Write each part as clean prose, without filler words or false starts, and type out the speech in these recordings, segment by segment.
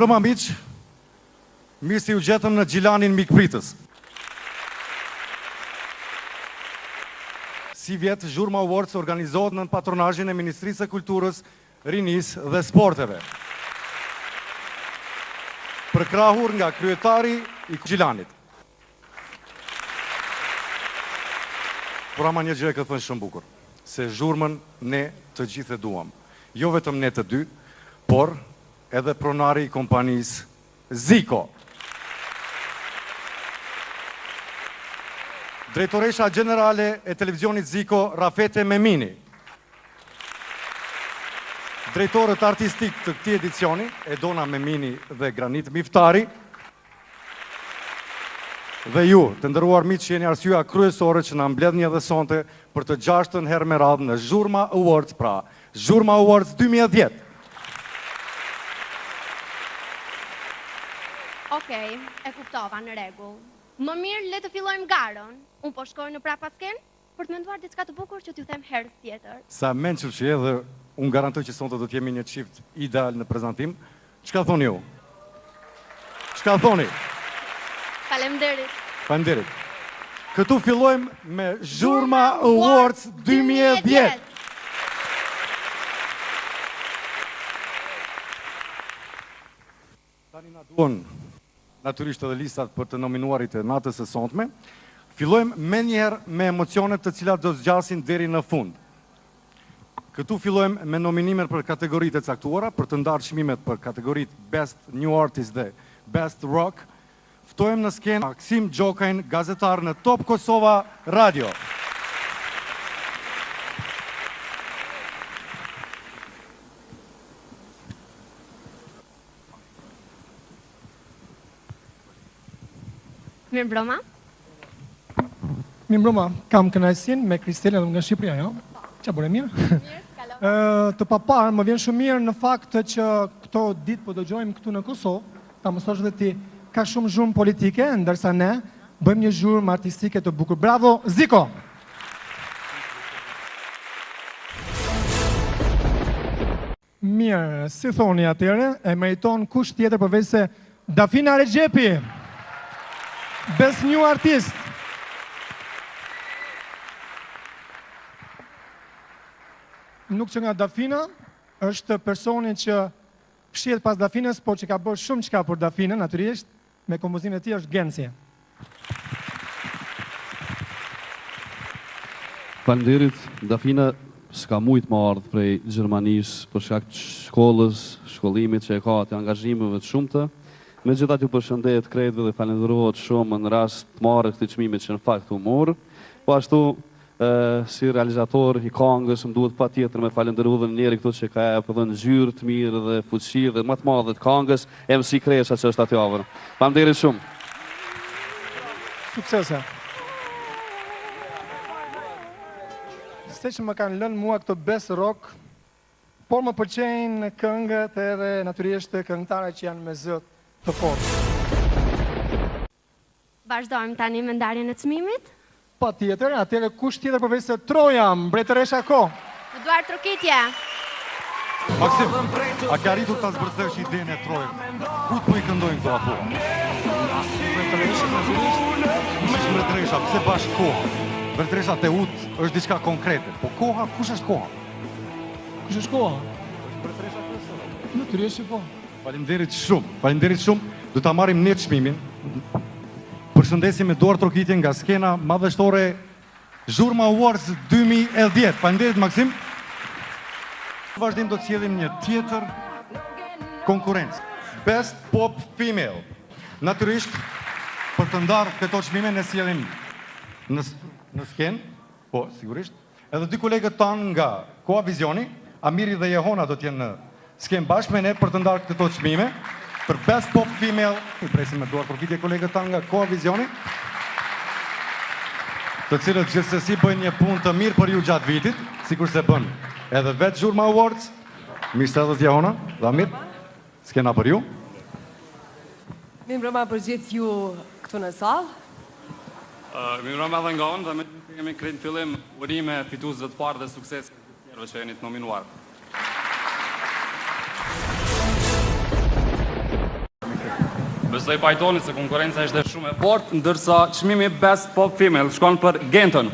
mbrëma miq, mirë se ju gjetëm në Gjilanin Mikpritës. Si vjetë, Zhurma Awards organizohet në patronazhin e Ministrisë së Kulturës, Rinisë dhe Sporteve. Përkrahur nga kryetari i Gjilanit. Por ama një gjë e këtë thënë shumë bukur, se zhurmën ne të gjithë e duam. Jo vetëm ne të dy, por edhe pronari i kompanisë Ziko. Drejtoresha Generale e Televizionit Ziko, Rafete Memini. Drejtorët artistik të këtij edicioni, Edona Memini dhe Granit Miftari. Dhe ju, të nderuar miq, që jeni arsyeja kryesore që na mbledhni edhe sonte për të 6-ën herë me radhë në Zhurma Awards, pra Zhurma Awards 2010. Okej, e kuptova, në rregull. Më mirë le të fillojmë garën. Unë po shkoj në prapa sken për të menduar diçka të bukur që t'ju them herës tjetër. Sa mençur që je dhe unë garantoj që sonte do të jemi një çift ideal në prezantim. Çka thoni ju? Çka thoni? Faleminderit. Faleminderit. Këtu fillojmë me Zhurma Awards 2010. Tani na duan natyrisht edhe listat për të nominuarit e natës së sonte. Fillojmë menjëherë me emocionet të cilat do zgjasin deri në fund. Këtu fillojmë me nominimet për kategoritë e caktuara, për të ndarë çmimet për kategoritë Best New Artist dhe Best Rock. Ftojmë në skenë Maksim Gjokajn, gazetar në Top Kosova Radio. Mirëmbrëma. Mirëmbrëma, kam kënaqësinë me Kristelën nga Shqipëria, jo? Çfarë bëre mirë? Mirë, kalon. Të paparë, më vjen shumë mirë në fakt që këto ditë po dëgjojmë këtu në Kosovë, ta mësosh edhe ti, ka shumë zhurmë politike, ndërsa ne bëjmë një zhurmë artistike të bukur. Bravo, Ziko! Mirë, si thoni atëre, e meriton kush tjetër përveç se Dafina Rexhepi. Best New Artist. Nuk që nga Dafina, është personi që fshihet pas Dafinës, por që ka bërë shumë çka për Dafinën, natyrisht, me kompozimin e tij është Genci. Faleminderit, Dafina s'ka mujt më ardhë prej Gjermanisë për shkak të shkollës, shkollimit që e ka të angazhimeve të shumta. Megjithatë ju përshëndet krejtëve dhe falenderohet shumë në rast të marrë këtë çmimit që në fakt u mor. Po ashtu si realizator i këngës më duhet patjetër me falenderu dhe njëri këtu që ka dhënë zyrë të mirë dhe fuqi dhe më të madhe të këngës, MC Kresha që është aty afër. Faleminderit shumë. Suksese. Se që më kanë lënë mua këto Best Rock, por më pëlqejnë këngët edhe natyrisht këngëtarët që janë me zë të fortë. Vazhdojmë tani me ndarjen e çmimit. Pa tjetër, atëre kush tjetër përveç se Troja, mbretëresha Ko. Në duar trokitje. Maksim, a ke arritur ta zbërthesh idenë e Trojës? Ku po i këndojnë këto apo? Mbretëresha, pse bashkë Koha? Mbretëresha te ut është diçka konkrete, po Koha, kush është Koha? Kush është Koha? Mbretëresha kryesore. Natyrisht po. Faleminderit shumë. Do ta marrim ne çmimin. Përshëndesim me duar trokitje nga skena madhështore Zhurma Awards 2010. Faleminderit Maksim. Vazhdim do të sjellim një tjetër konkurrencë. Best Pop Female. Natyrisht, për të ndarë këto çmime ne sjellim në skenë, po sigurisht, edhe dy kolegët tanë nga Koha Vizioni, Amiri dhe Jehona do të jenë në skenë bashkë me ne për të ndarë këto çmime. Për Best Pop Female, i presim me duar përkitje kolegët tanë nga Koha Vizioni, të cilët gjithsesi bëjnë një punë të mirë për ju gjatë vitit, sikur se bën edhe vetë Zhurma Awards. Mirë se erdhët Jehona dhe Amir, skena për ju. Mirëmbrëma për gjithë ju këtu në sallë. Mirëmbrëma edhe nga unë dhe me kemi krejt fillim urime fituesve të parë dhe sukses të tjerëve që jeni të nominuar. Besoj pajtoni se konkurenca ishte shumë e fortë, ndërsa çmimi Best Pop Female shkon për Gentën.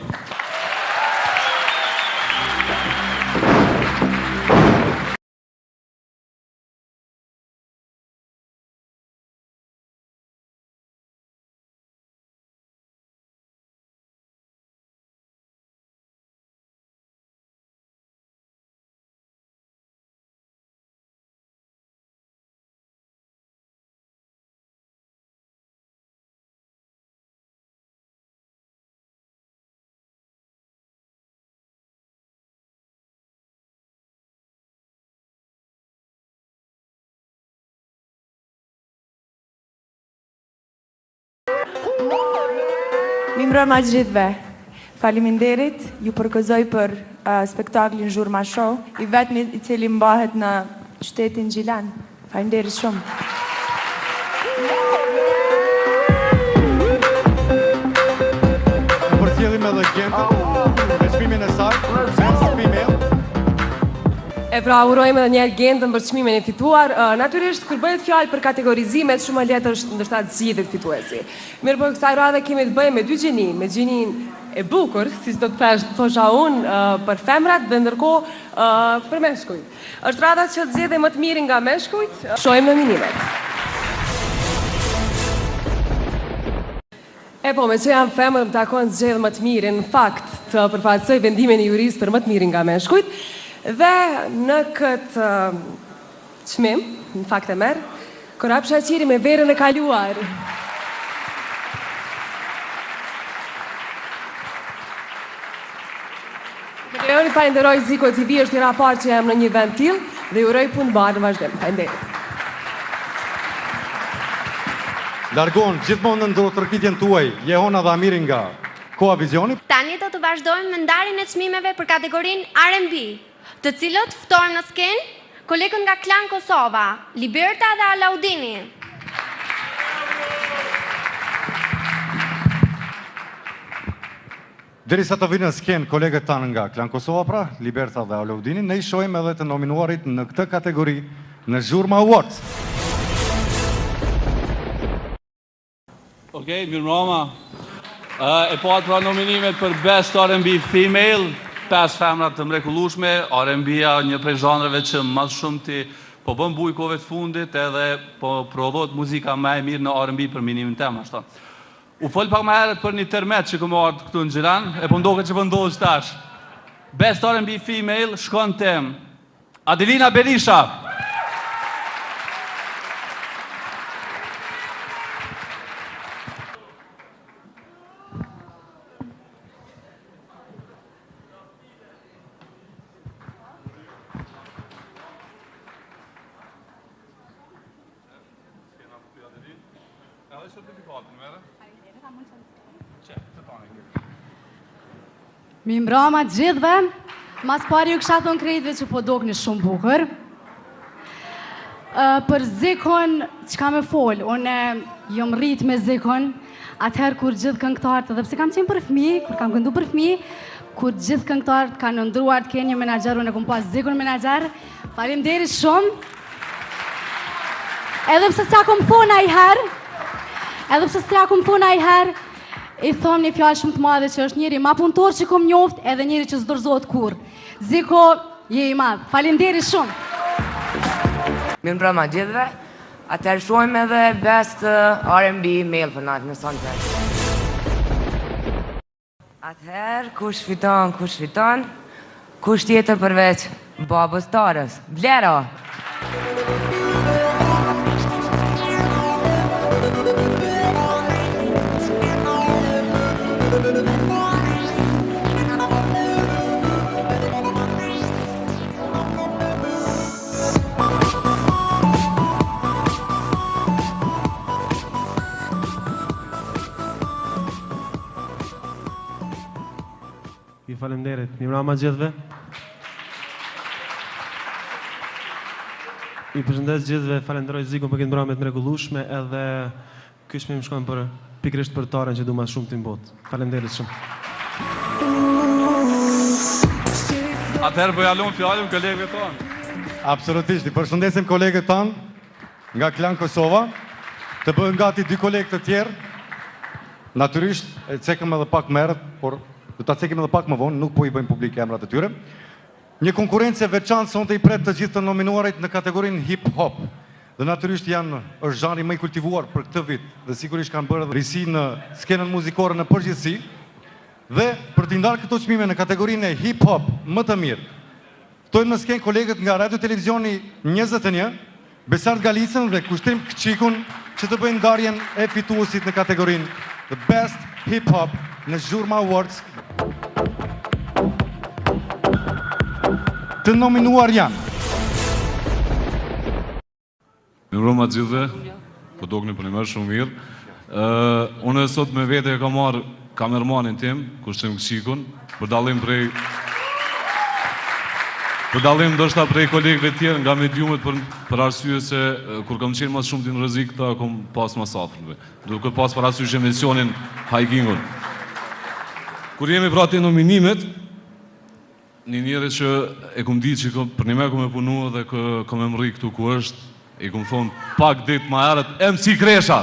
Mirëmbrëma gjithëve. Faleminderit, ju përgëzoj për spektaklin Zhurma Show, i vetmi i cili mbahet në qytetin Gjilan. Faleminderit shumë. Në përcjellim edhe Gentën me çmimin e saj, Best Female. E pra, urojmë edhe njerë Gentën për çmimin e fituar. Natyrisht, kur bëhet fjalë për kategorizimet, shumë e lehtë është ndoshta të zgjidhet fituesi. Mirë, për kësaj radhe kemi të bëjmë me dy gjeni, me gjenin e bukur, si do të thosha unë, për femrat dhe ndërkohë për meshkujt. Është radha që të zgjedhë më të mirin nga meshkujt, shohim nominimet. E po, me që jam femër, më takon zgjedhë më të mirin, në fakt të përfaqësoj vendimin e jurisë për më të mirin nga meshkujt. Dhe në këtë çmim, në fakt e merr, Korap Shaqiri me verën e kaluar. Unë falenderoj Ziko TV, është hera parë që jam në një vend tillë dhe ju uroj punë bardhë në vazhdim. Faleminderit. Largon gjithmonë në ndërtërkitjen tuaj, Jehona dhe Amiri nga Koha Vizioni. Tani do të vazhdojmë me ndarjen e çmimeve për kategorinë R&B, të cilët ftojmë në skenë kolegën nga Klan Kosova, Liberta dhe Alaudini. Derisa të vinë në skenë kolegët tanë nga Klan Kosova, pra, Liberta dhe Alaudini, ne i shohim edhe të nominuarit në këtë kategori në Zhurma Awards. Okej, mirëmbrëma. E pa pra nominimet për Best R&B Female, 5 femra të mrekullueshme, R&B-a një prej zhanreve që më shumë ti po bën bujkove të fundit edhe po prodhohet muzika më e mirë në R&B për minimin tem, ashtu. U fol pak më herët për një tërmet që këmë ardhur këtu në Gjilan, e po ndoket që po ndodhesh tash. Best R&B Female shkon te Adelina Berisha. Mirëmbrëma të gjithëve, mas pari ju kësha thonë krejtve që po dokni shumë bukur. Për Zikon, që ka me folë, unë jom rritë me Zikon, atëherë kur gjithë këngëtarët, edhe pse kam qenë për fëmi, kur kam këndu për fëmi, kur gjithë këngëtarët kanë ndruar të kenë një menager, unë e kom pas Zikon menager, faleminderit shumë. Edhe pse s'ja kom thonë a i herë, i thom një fjallë shumë të madhe që është njëri ma punëtor që kom njoft edhe njëri që s'dorzohet kur. Ziko, je i madhë. Faleminderit shumë. Mirëmbrëma gjithëve. Atëherë shohim edhe Best R&B Male për natë në soundtrack. Atëherë, kush fiton? Kush tjetër përveç babës Tarës? Blera! Ju faleminderit. Mirëmbrëma gjithëve. Ju përshëndes gjithëve, falenderoj Zikun për këtë mbrëmje të mrekullueshme, edhe ky çmim shkon për pikërisht për Tarën që du më shumë të botë. Faleminderit shumë. Atëherë po jalon fjalën kolegëve tonë. Absolutisht, i përshëndesim kolegët tanë nga Klan Kosova. të bëhen gati dy kolegë të tjerë. Natyrisht, e cekëm edhe pak më herët, por do ta cekim edhe pak më vonë, nuk po i bëjmë publik emrat e tyre. Një konkurrencë e veçantë sonte i pret të gjithë të nominuarit në kategorinë hip-hop. Dhe natyrisht është zhanri më i kultivuar për këtë vit, dhe sigurisht kanë bërë risi në skenën muzikore në përgjithësi. Dhe për t'i ndarë këto çmime në kategorinë e hip-hop më të mirë, ftojmë në skenë kolegët nga Radio Televizioni 21, Besart Galicën dhe Kushtrim Këqikun që të bëjnë ndarjen e fituesit në kategorinë The Best Hip-Hop në Zhurma Awards. Të nominuar janë Mirëmbrëma të gjithëve, po dogni për një mërë shumë mirë. Unë sot me vete e ka marrë kamermanin tim, Kushtrim Këqikun, për dallim ndoshta prej kolegëve tjerë nga mediumet për arsye se kur kam qenë mas shumë të në rrezik, ta kom pas mas afërve, duke pas parasysh emisionin Hikingun. Kur jemi pra te nominimet, një njëri që e kom ditë që për një me kom e punu dhe kom e mëri këtu ku është, i kom thonë pak ditë ma herët, MC Kresha!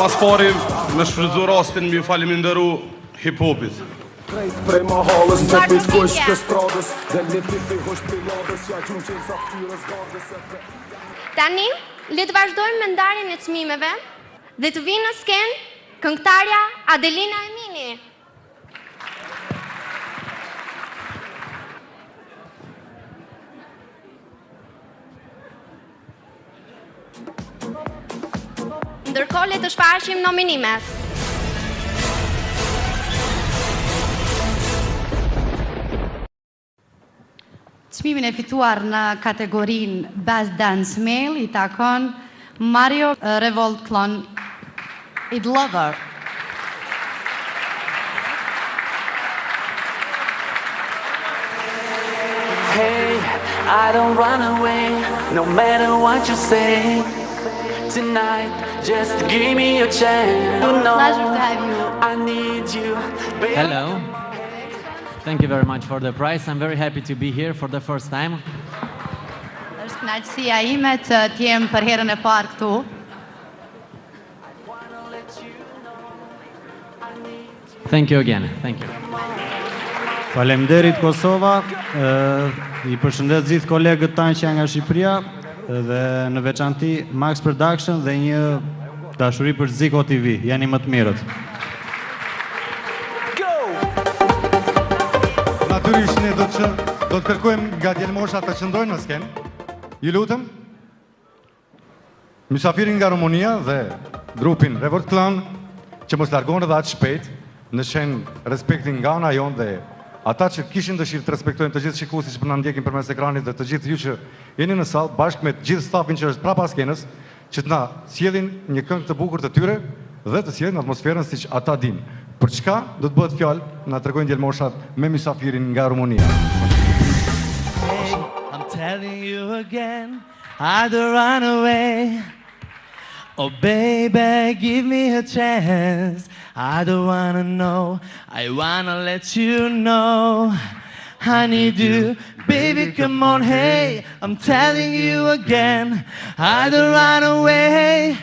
Mas pari me shfrytzu rastin mi faleminderu hip-hopit. Tani, le të vazhdojmë me ndarjen e çmimeve dhe të vinë në skenë këngëtarja Adelina Emini. Ndërkohë le të shfaqim nominimet. Çmimin e fituar në kategorinë Best Dance Male i takon Mario Revolt Clon It Lover. Hey, I don't run away, no matter what you say. Tonight, just give me a chance. You know, Pleasure to have you. I need you, baby. Hello. Thank you very much for the prize. I'm very happy to be here for the first time. Është kënaqësia ime të jem për herën e parë këtu. Thank you again. Thank you. Faleminderit Kosova. I përshëndet gjithë kolegët tanë që janë nga Shqipëria dhe në veçanti Max Production dhe një dashuri për Ziko TV. Jani më të mirët. Natyrisht ne do të kërkojmë nga djelmosha të qëndrojnë në skenë. Ju lutëm, mysafirin nga Rumunia dhe grupin Revolt Clan që mos largonë dhe atë shpejt në shenë respektin nga ona jonë dhe ata që kishin dëshirë të respektojnë të gjithë shikuesi që për na ndjekin përmes ekranit dhe të gjithë ju që jeni në sallë bashkë me të gjithë stafin që është prapa skenës që të na sjellin një këngë të bukur të tyre dhe të sjellin atmosferën siç ata dinë. Për çka do të bëhet fjalë, na tregojnë djelmoshat me mysafirin nga Rumunia. Hey, I'm telling you again, I don't run away. Oh baby, give me a chance. I don't wanna know, I wanna let you know. I need you, baby, come on, hey. I'm telling you again, I don't run away.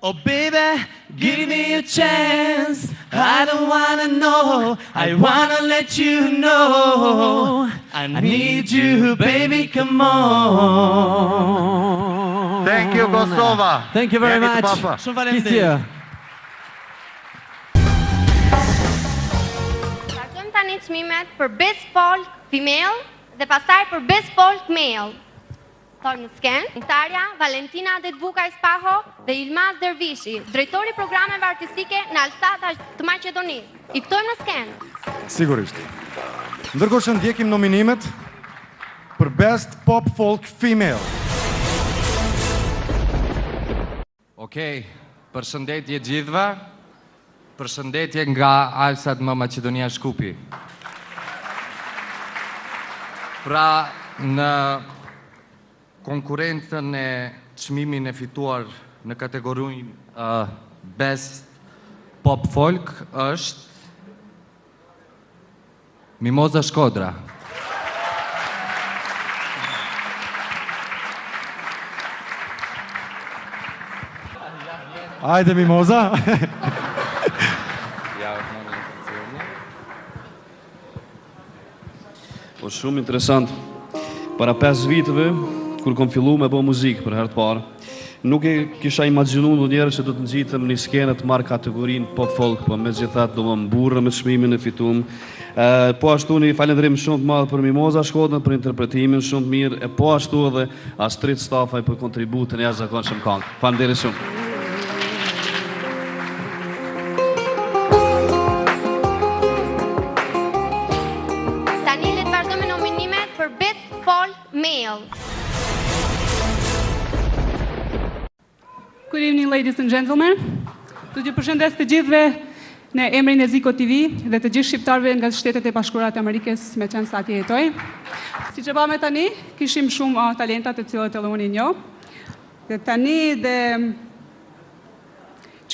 Oh baby, give me a chance. I don't wanna know, I wanna let you know. I need you, baby, come on. Thank you, Kosova. Thank you very much. Shumë faleminderit. Vazhdojmë tani çmimet për Best Folk Female dhe pastaj për Best Folk Male. Thonë në skenë, këngëtarja Valentina Detbukaj Spaho dhe Ilmaz Dervishi, drejtori programeve artistike në Alsata të Maqedonisë. I ftojmë në skenë. Sigurisht. Ndërkohë që ndjekim nominimet për Best Pop Folk Female. Okej, Përshëndetje gjithëve, përshëndetje nga Alsat më Maqedonia Shkupi. Pra, në konkurencën e çmimin e fituar në kategorinë Best Pop Folk është Mimoza Shkodra. Ajde Mimoza. Po shumë interesant. Para 5 viteve, kur kom fillu me bë muzikë për herë të parë, nuk e kisha imagjinu në njerë që do të nxitëm një skenë të marrë kategorinë pop folk, po me gjithat do më mburë me çmimin e fitum. Po ashtu një falendrim shumë të madhë për Mimoza Shkodrën, për interpretimin shumë të mirë, e po ashtu edhe Astrid Stafaj për kontributën e jashtëzakonshëm këngë. Faleminderit shumë. Good evening, ladies and gentlemen. Do t'ju përshëndes të gjithëve në emrin e Ziko TV dhe të gjithë shqiptarëve nga Shtetet e Bashkuara të Amerikës me qenë sa atje jetoj. Siç e pamë tani, kishim shumë talenta të cilët edhe unë i njoh. Dhe tani dhe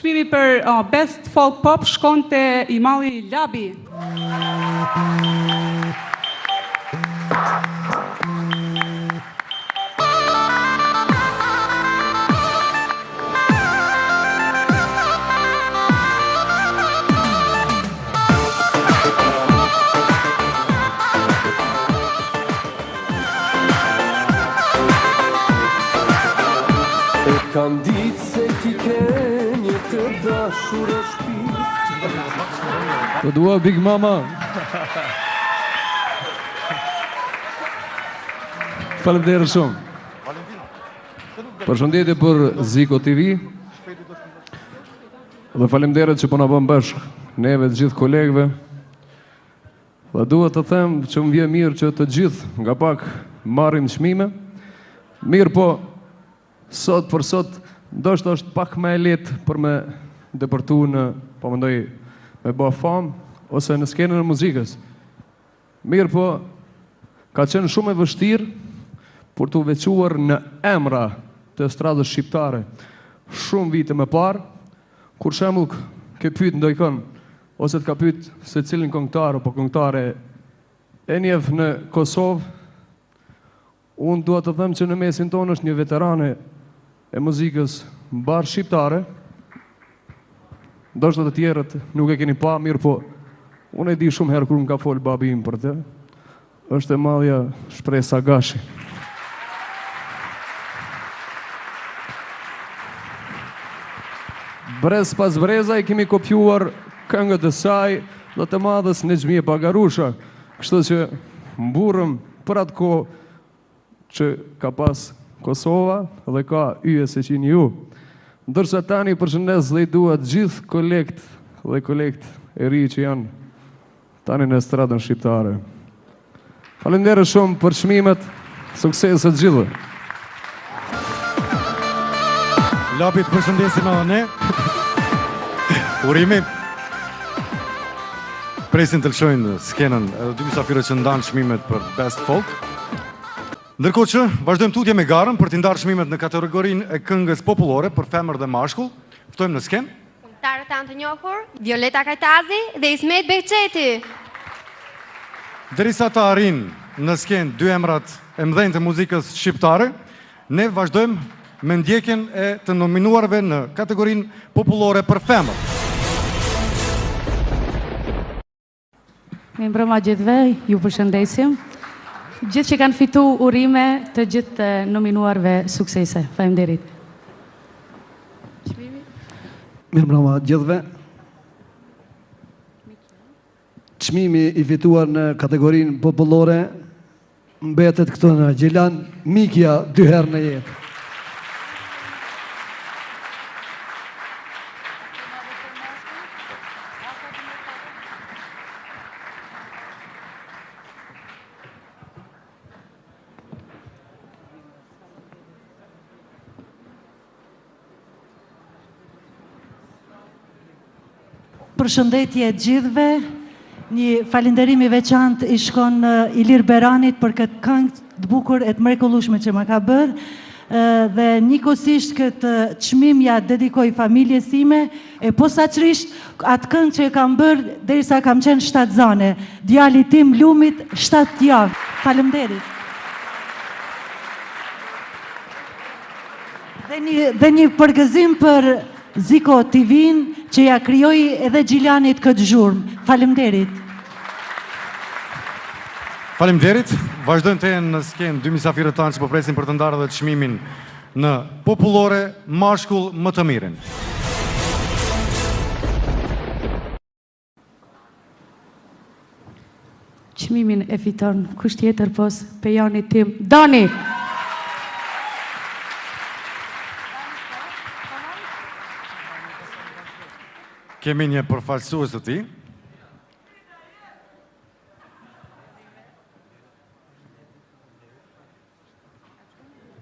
çmimi për Best Folk Pop shkon te Imali Labi. Kam ditë se ti ke një të dashur o shpirt. Të dua Big Mama. Faleminderit shumë. Përshëndetje për Ziko TV. Dhe faleminderit që po na bën bashkë neve të gjithë kolegëve. Dhe duhet të them që më vjen mirë që të gjithë nga pak marrim çmime. Mirë po, sot për sot, ndoshta është pak më e lehtë për me depërtu në, po mendoj, me bë famë, ose në skenën e muzikës. Mirë po, ka qenë shumë e vështirë për të veçuar në emra të estradës shqiptare shumë vite më parë, kur shembull ke pyet ndonjëkon, ose të ka pyet se cilin këngëtar apo këngëtare e njeh në Kosovë, unë dua të them që në mesin tonë është një veterane e muzikës mbar shqiptare. Ndoshta të tjerët nuk e keni pa, mirë po unë e di shumë herë kur më ka fol babi im për të. Është e madhja Shpresa Gashi. Brez pas breza i kemi kopjuar këngët e saj dhe të madhës Nexhmie Bagarusha, kështu që mburëm për atë kohë që ka pas Kosova dhe ka yje se qini ju. Ndërsa tani përshëndes dhe i dua gjithë kolekt dhe kolekt e ri që janë tani në estradën shqiptare. Faleminderit shumë për çmimet, sukseset gjithë. Lapit përshëndesim edhe ne. Urimi. Presin të lëshojnë skenën edhe dy mysafirët që ndanë çmimet për Best Folk. Ndërkohë që vazhdojmë tutje me garën për t'i ndarë çmimet në kategorinë e këngës popullore për femër dhe mashkull. Ftojmë në skenë këngëtarët tanë të njohur, Violeta Kajtazi dhe Ismet Behçeti. Derisa ta arrijnë në skenë dy emrat e mëdhenj të muzikës shqiptare, ne vazhdojmë me ndjekjen e të nominuarve në kategorinë popullore për femër. Mirëmbrëma gjithëve, ju përshëndesim. Gjithë që kanë fitu urime të gjithë nominuarve suksese. Faleminderit. Mirëmbrëma gjithëve. Çmimi i fituar në kategorinë popullore mbetet këtu në Gjelan Mikja 2 herë në jetë. Përshëndetje gjithve, një falenderim i veçantë i shkon Ilir Beranit për këtë këngë të bukur e të mrekullueshme që më ka bërë, dhe njëkohësisht këtë çmim ja dedikoj familjes time, e posaçërisht atë këngë që e kam bërë derisa kam qenë shtatzane, djali tim Lumit 7 javë. Faleminderit. Dhe një përgëzim për Ziko TV-n që ja krijoi edhe Gjiljanit këtë zhurmë. Faleminderit. Faleminderit. Vazhdojmë të jenë në skenë dy mysafirët tanë që po presin për të ndarë dhe çmimin në popullore mashkull më të mirin. Çmimin e fiton kush tjetër pos pejonit tim Dani. Kemi një përfaqësues të tij.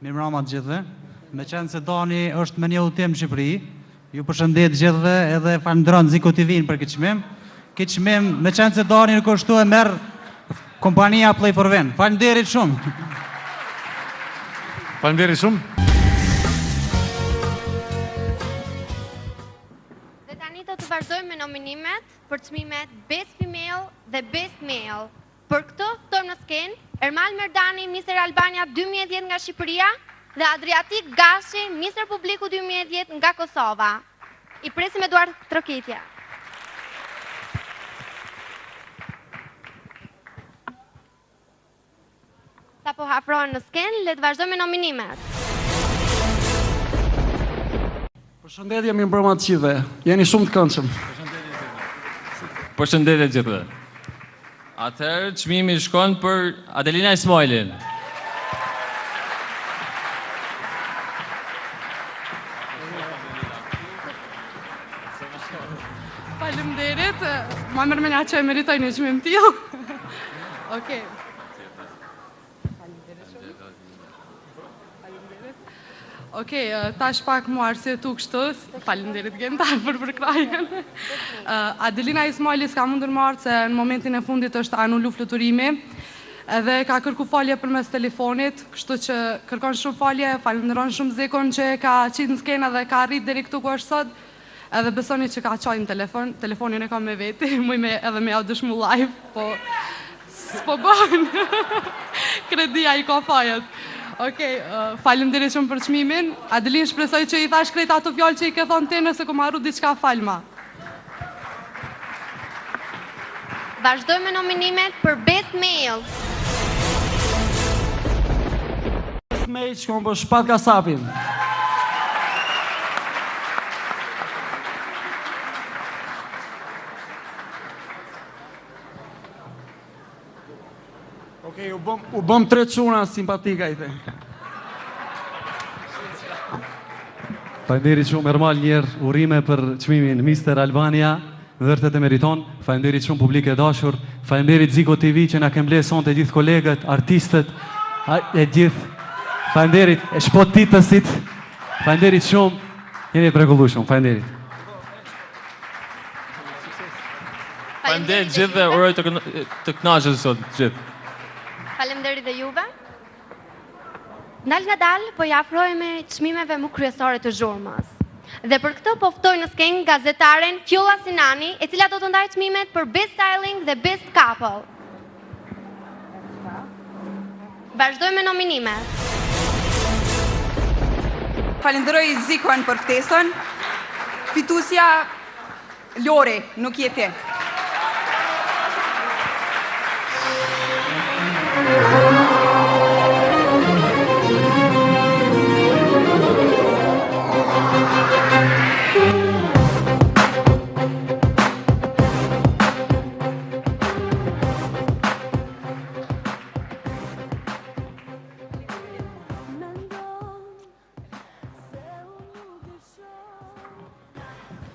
Mirëmbrëma të gjithëve. Me qenë se Dani është me një udhëtim në Shqipëri, ju përshëndet gjithëve edhe falenderoj Ziko TV-n për këtë çmim. Këtë çmim, me qenë se Dani në kushtu e merr kompania Play for Win. Faleminderit shumë. Faleminderit shumë. Dhe tani do të vazhdojmë me nominimet për çmimet Best Female dhe Best Male. Për këtë ftojmë në skenë Ermal Merdani, Mister Albania 2010 nga Shqipëria, dhe Adriatik Gashi, Mister Publiku 2010 nga Kosova. I presim Eduard Trokitja. Sa po hafrohen në skenë, le të vazhdojmë me nominimet. Përshëndetje, mirëmbrëma të gjithëve. Jeni shumë të këndshëm. Përshëndetje gjithëve. Atëherë, çmimi shkon për Adelina Ismailin. Faleminderit. Ma merr mendja që e meritoj një çmim tillë. Okej. Okej, tash pak mu arsyetu kështu, faleminderit Gentar për përkrajen. Adelina Ismaili s'ka mundur marrë se në momentin e fundit është anullu fluturimi, edhe ka kërku falje përmes telefonit, kështu që kërkon shumë falje, falenderon shumë Zikon që ka qitë në skena dhe ka arrit deri këtu ku është sot, edhe besoni që ka qajnë telefonin e ka me veti, muj me edhe me dëshmu live, po s'po bën. Kredia i ka fajet. Okej, faleminderit shumë për çmimin. Adelin, shpresoj që i thash krejt ato fjalë që i ke thonë ti nëse ku marru diçka falma. Vazhdojmë me nominimet për Best Male. Best Male shkon për Shpat Kasapin. Okej, u bëm 3 çuna simpatika i the. Faleminderit shumë Ermal, njerë urime për çmimin Mister Albania, vërtet e meriton. Faleminderit shumë publik e dashur. Faleminderit Ziko TV që na ke mbledh sonte gjithë kolegët, artistët, e gjithë. Faleminderit e shpotitësit. Faleminderit shumë. Jeni të mrekullueshëm. Faleminderit. Faleminderit gjithë dhe uroj të kënaqeni sot gjithë. Faleminderit dhe juve. Ndal nga dal, po ja afrohemi çmimeve më kryesore të zhurmës. Dhe për këtë po ftoj në skenë gazetaren Kjolla Sinani, e cila do të ndajë çmimet për Best Styling dhe Best Couple. Vazhdojmë me nominimet. Falenderoj Zikon për ftesën. Fituesja Lori, nuk je ti.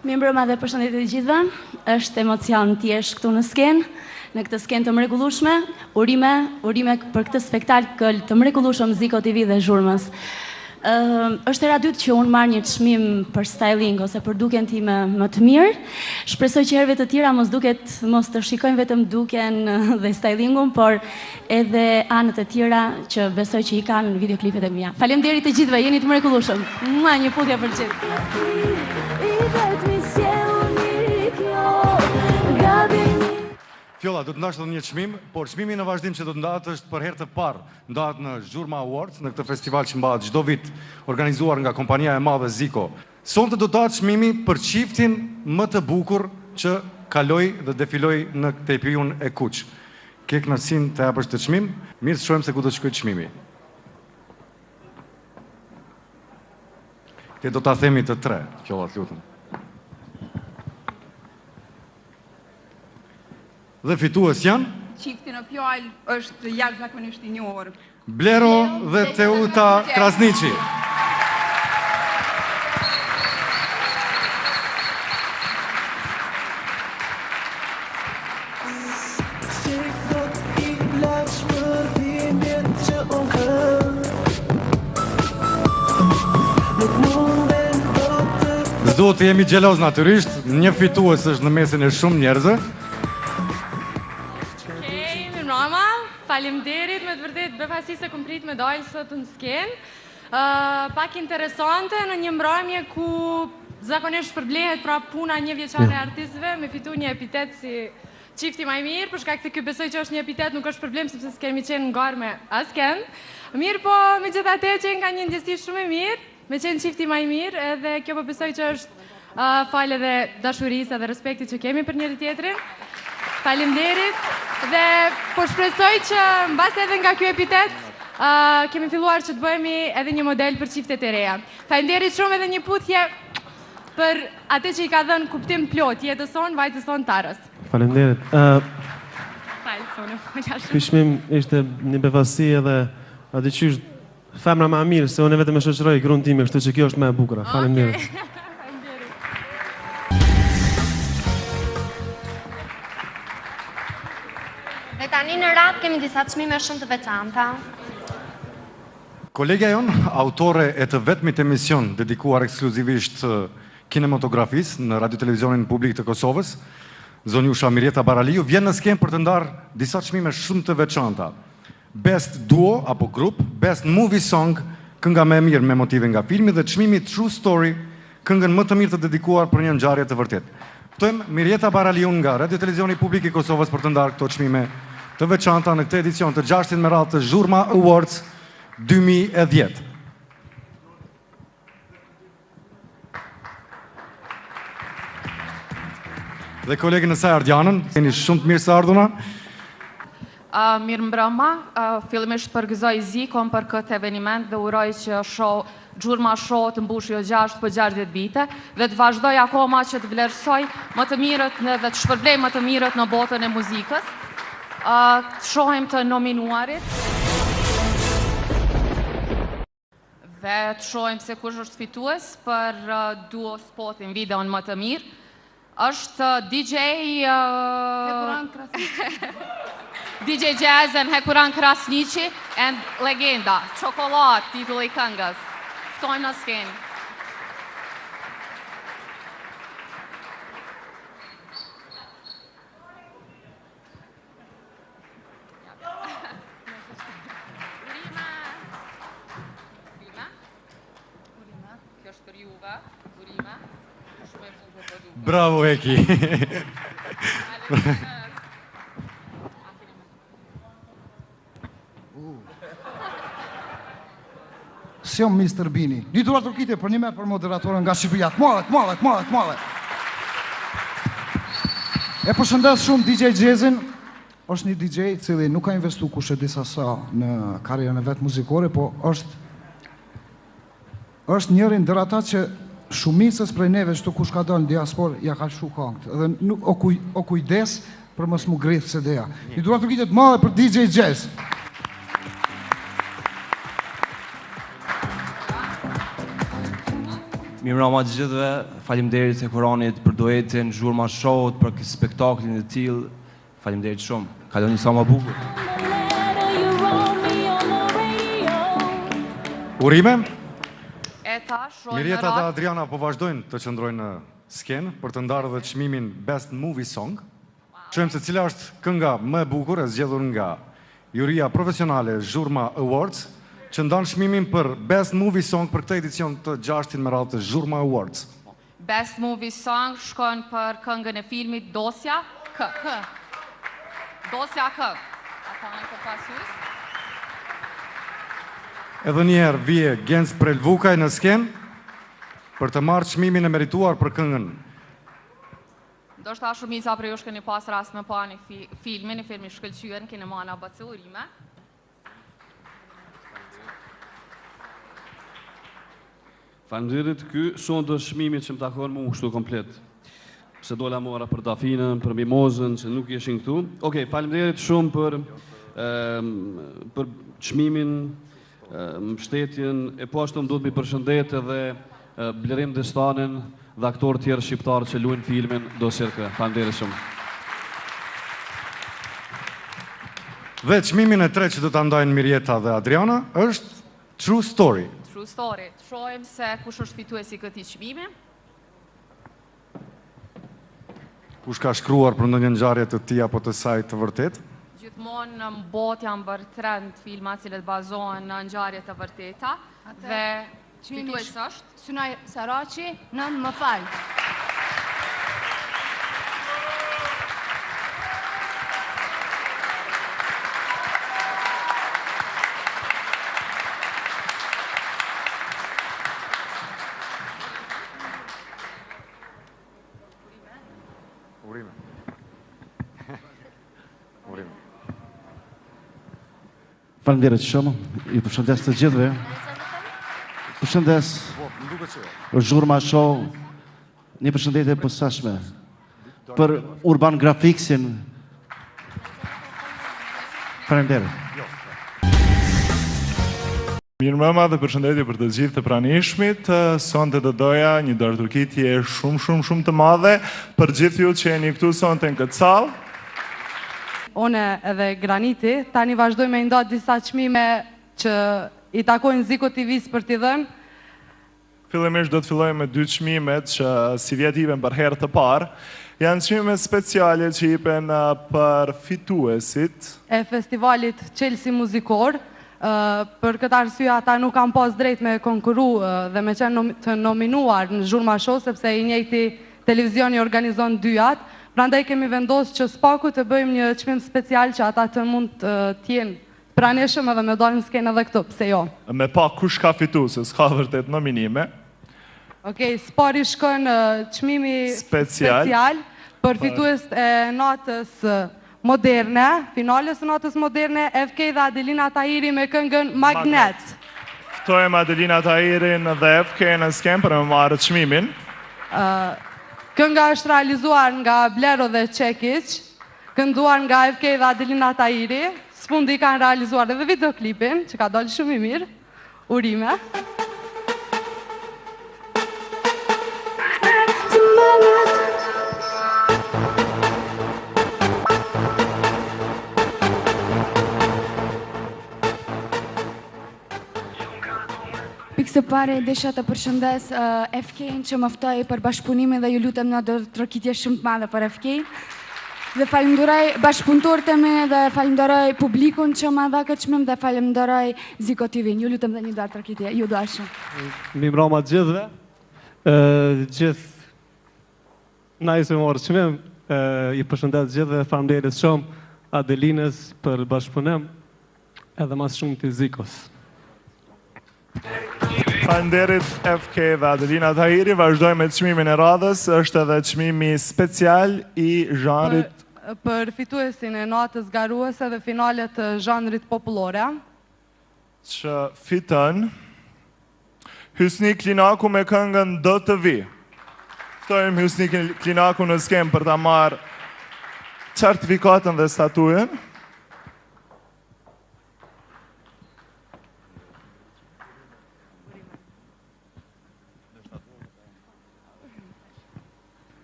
Mirëmbrëma dhe përshëndetje të gjithëve. Është emocion t'jesh këtu në skenë, në këtë skenë të mrekullueshme. Urime për këtë spektakël të mrekullueshëm Ziko TV dhe zhurmës. Është era dytë që unë marrë një çmim për styling ose për duken time më të mirë. Shpresoj që herëve të tjera mos të shikojnë vetëm duken dhe stylingun, por edhe anët e tjera që besoj që i kanë në videoklipet e mia. Faleminderit të gjithëve, jeni të mrekullueshëm. Një putje për gjithë. Fjolla, do të ndash edhe një çmim, por çmimi në vazhdim që do të ndahet është për herë të parë, ndahet në Zhurma Awards, në këtë festival që mbahet çdo vit, organizuar nga kompania e madhe Zico. Sonte do të ndahet çmimi për çiftin më të bukur që kaloi dhe defiloi në tepiun e Kuq. Ke kënaqësinë të japësh të çmim? Mirë, shohim se ku do të shkojë çmimi. Te do ta themi të tre, Fjolla, lutem. Dhe fitues janë? Çifti në fjalë është jashtëzakonisht i njohur. Blero dhe Teuta Krasniqi. Zdo të jemi gjeloz natyrisht, një fitues është në mesin e shumë njerëzve. Faleminderit, me të vërtet befasi se kom prit me dalë sot në skenë. Pak interesante në një mbrëmje ku zakonisht përblehet pra puna një vjeçare artistëve me fitu një epitet si çifti më i mirë, për shkak se ky besoj që është një epitet, nuk është problem sepse s'kemi qenë në garë me asken. Mirë, po megjithatë që nga një ndjesi shumë e mirë, me qenë çifti më i mirë, edhe kjo po besoj që është fal edhe dashurisë dhe respektit që kemi për njëri tjetrin. Faleminderit dhe po shpresoj që mbas edhe nga ky epitet kemi filluar që të bëhemi edhe një model për çiftet e reja. Faleminderit shumë edhe një puthje për atë që i ka dhënë kuptim plot jetës sonë, vajzës sonë Tarës. Faleminderit. Ky çmim ishte një befasi edhe atë qysh femra më e mirë, se unë vetëm e shoqëroj gruan tim, kështu që kjo është më e bukur. Faleminderit. Dhe tani në radhë kemi disa çmime shumë të veçanta. Kolegja jonë, autore e të vetmit emision dedikuar ekskluzivisht kinematografisë në Radio-Televizionin Publik të Kosovës, zonjusha Mirjeta Baraliu, vjen në skenë për të ndarë disa çmime shumë të veçanta. Best Duo apo Grup, Best Movie Song, kënga më e mirë me motive nga filmi dhe çmimi True Story, këngën më të mirë të dedikuar për një ngjarje të vërtetë. Ftojmë Mirjeta Baraliu nga Radio-Televizioni Publik i Kosovës për të ndarë këto çmime të veçanta në këtë edicion të 6 me radhë të Zhurma Awards 2010. Dhe kolegin e saj Ardianën, jeni shumë të mirë se ardhuna. Mirë mbrëma, fillimisht përgëzoj Zikon për këtë eveniment dhe uroj që Zhurma Show të mbushë jo 6 për 60 vite dhe të vazhdoj akoma që të vlerësoj më të mirët dhe të shpërblej më të mirët në botën e muzikës. Të shohim të nominuarit dhe të shohim se kush është fitues për duo spotin videon më të mirë. Është DJ Jazz and Hekuran Krasniqi and Legenda, Çokolat, titulli i këngës. Ftojmë në skenë. Bravo, Eki. Sjom Mr. Bini. Një duar turkite për një me për moderatorën nga Shqipëria. T'male. E përshëndes shumë DJ Jazzin. Është një DJ cili nuk ka investu kushe disa sa në karrierën e vetë muzikore, po është njërin ndër ata që shumicës prej neve që të kush ka dalë në diaspor ja ka shu kongët. Edhe o kujdes për mos mu grithë se deja. Një duar turkite t'male për DJ Jazz. Mirë mbrëma të gjithëve, faleminderit Hekuranit për duetin, Zhurma Show, për këtë spektaklin e tillë. Faleminderit shumë. Kaloni sa më bukur. Urime, Mirjeta, shojnë Mirjeta dhe Adriana po vazhdojnë të qëndrojnë në skenë për të ndarë dhe çmimin Best Movie Song. Çojmë se cila është kënga më e bukur e zgjedhur nga juria profesionale Zhurma Awards, që ndan çmimin për Best Movie Song për këtë edicion të 6-tin me radhë të Zhurma Awards. Best Movie Song shkon për këngën e filmit Dosja K. Dosja K. Ata janë për pasus. Edhe njerë vije Gens Prelvukaj në skenë për të marrë çmimin e merituar për këngën. Do shta shumica për ju shkeni pas rast me pa një filmin, filmi shkëlqyen, kene mana bëtse urime. Faleminderit, ky son të çmimit që më takon mu kështu komplet. Se dola mora për Dafinën, për Mimozën, që nuk ishin këtu. Okej, faleminderit shumë për çmimin, mbështetjen, e po ashtu më duhet mi përshëndet edhe Blerim Destanën dhe aktorë tjerë shqiptarë që luajnë filmin Dosja K. Faleminderit shumë. Dhe çmimin e tretë që do ta ndajnë Mirjeta dhe Adriana është True Story. True Story. Shohim se kush është fituesi këtij çmimi. Kush ka shkruar për ndonjë ngjarje të tij apo të saj të vërtetë? Gjithmonë në botë janë bërë trend filma cilët bazohen në ngjarje të vërteta dhe fituesi është Sunaj Saraçi, nën më fal. Urime. Faleminderit shumë, ju përshëndes të gjithëve. Përshëndes, Zhurma Show, një përshëndetje posaçme për Urban Graphicsin. Faleminderit. Mirëmbrëma dhe përshëndetje për të gjithë të pranishmit. Sonte do doja një dorëturqitje shumë të madhe për gjithë ju që jeni këtu sonte në këtë sallë. One edhe Graniti, tani vazhdoj me nda disa çmime që i takojnë Ziko TV-s për t'i dhënë. Fillimisht do të filloj me dy çmimet që si vjet ipen për herë të parë. Janë çmime speciale që ipen për fituesit E festivalit Chelsea Muzikor. Për këtë arsye ata nuk kanë pas drejt me konkuru dhe me qenë të nominuar në Zhurma Show, sepse i njëjti televizioni organizon dyat. Prandaj kemi vendosur që spaku të bëjmë një çmim special që ata të mund të jenë pranishëm edhe me dalë në skenë edhe këtu, pse jo? Me pa kush ka fitu, se s'ka vërtet nominime. Okej, spari shkon çmimi special për fitues e natës moderne, finales së natës moderne, FK dhe Adelina Tahiri me këngën Magnet. Ftojmë Adelina Tahirin dhe FK në skenë për me marrë çmimin. Kënga është realizuar nga Blero dhe Çekiç, kënduar nga FK dhe Adelina Tahiri. Sfundi kanë realizuar edhe videoklipin, që ka dalë shumë i mirë. Urime. Pikë së pare, desha të përshëndes FK-n që më ftoi për bashkëpunimin dhe ju lutem në dorëturqitje shumë të madhe për FK-n. Dhe falenderoj bashkëpunëtorët e mi dhe falenderoj publikun që më dha këtë çmim dhe falenderoj Ziko TV-n. Ju lutem dhe një dorëturqitje, ju dashur. Mirëmbrëma të gjithëve. Gjithë na që morë çmim, i përshëndet gjithëve, faleminderit shumë Adelinës për bashkëpunim edhe mas shumë të Zikos. Faleminderit FK dhe Adelina Tahiri. Vazhdoj me çmimin e radhës, është edhe çmimi special i zhanrit për fituesin e natës garuese dhe finalet të zhanrit popullore. Që fiton Hysni Klinaku me këngën Do të vi. Ftojmë Hysni Klinaku në skenë për ta marrë certifikatën dhe statujen.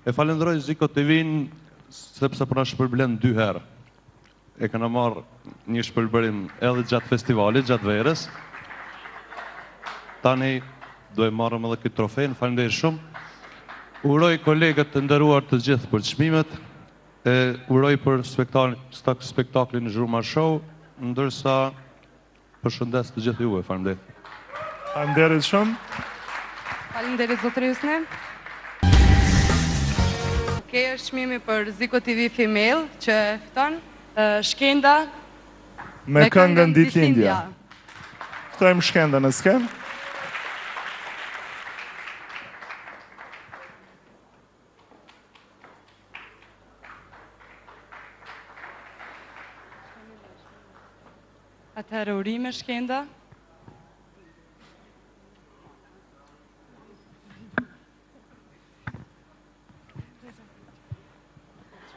E falenderoj Ziko TV-n sepse për na shpërblen 2 herë. E kena marrë një shpërbërim edhe gjatë festivalit, gjatë verës. Tani do e marrëm edhe këtë trofejnë, faleminderit shumë. Uroj kolegët të nderuar të gjithë për çmimet, uroj për spektaklin në Zhurma Show, ndërsa përshëndes të gjithë juve, faleminderit. Faleminderit shumë. Faleminderit zotëri Husni. Okej, është çmimi për Ziko TV Female që fiton Shkenda Me këngën Ditëlindja. Ftojmë Shkenda në skenë. Atëherë urime Shkenda.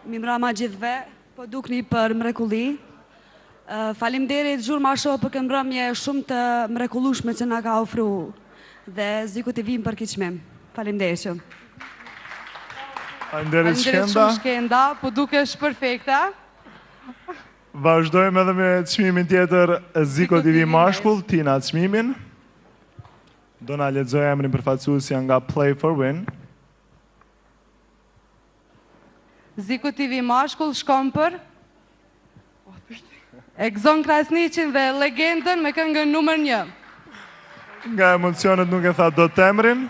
Mimrama gjithve, po dukni për mrekulli. Faleminderit Zhurma Show për këndrëmje shumë të mrekullueshme që na ka ofruar dhe Ziko TV për këtë çmim. Faleminderit shumë. Faleminderit Faleminderit shumë Shkenda, po dukesh perfekte. Vazhdojmë edhe me çmimin tjetër Ziko TV mashkull, Tina çmimin. Do na lexoj emrin përfaqësuesja nga Play for Win. Ziko TV mashkull shkon për Egzon Krasniqin dhe legendën me këngën numër 1. Nga emocionet nuk e tha do të emrin.